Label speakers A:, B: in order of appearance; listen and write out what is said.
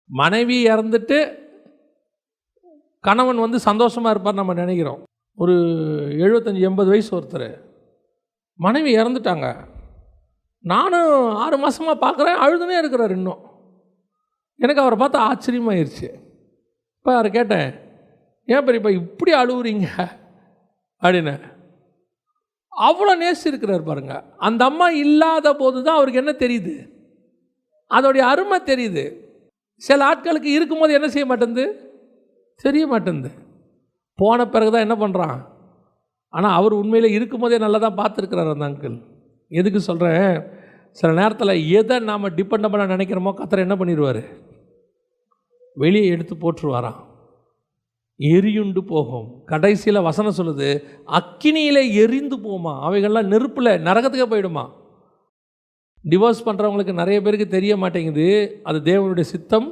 A: மனைவி இறந்துட்டு கணவன் வந்து சந்தோஷமாக இருப்பார் நம்ம நினைக்கிறோம். ஒரு 75-80 வயசு ஒருத்தர், மனைவி இறந்துட்டாங்க. நானும் 6 மாதமாக பார்க்குறேன், அழுதுனே இருக்கிறார் இன்னும். எனக்கு அவரை பார்த்தா ஆச்சரியமாயிருச்சு. இப்போ அவரை கேட்டேன், ஏன் பெரியப்பா இப்படி அழுவுறீங்க அப்படின்னு. அவ்வளோ நேசிருக்கிறார் பாருங்க. அந்த அம்மா இல்லாத போது தான் அவருக்கு என்ன தெரியுது, அதோடைய அருமை தெரியுது. சில ஆட்களுக்கு இருக்கும்போது என்ன செய்ய மாட்டேங்குது, தெரிய மாட்டேங்குது. போன பிறகு தான் என்ன பண்ணுறான். ஆனால் அவர் உண்மையில் இருக்கும்போதே நல்லா தான் பார்த்துருக்கிறார் அந்த அங்கிள். எதுக்கு சொல்கிறேன், சில நேரத்தில் எதை நாம் டிபெண்டபிளாக நினைக்கிறோமோ கர்த்தர் என்ன பண்ணிடுவார், வெளியே எடுத்து போட்டுருவாராம். எரியுண்டு போகும். கடைசியில் வசனம் சொல்லுது, அக்கினியில் எரிந்து போமா, அவைகள்லாம் நெருப்பில் நரகத்துக்கே போயிடுமா. டிவோர்ஸ் பண்ணுறவங்களுக்கு நிறைய பேருக்கு தெரிய மாட்டேங்குது, அது தேவனுடைய சித்தம்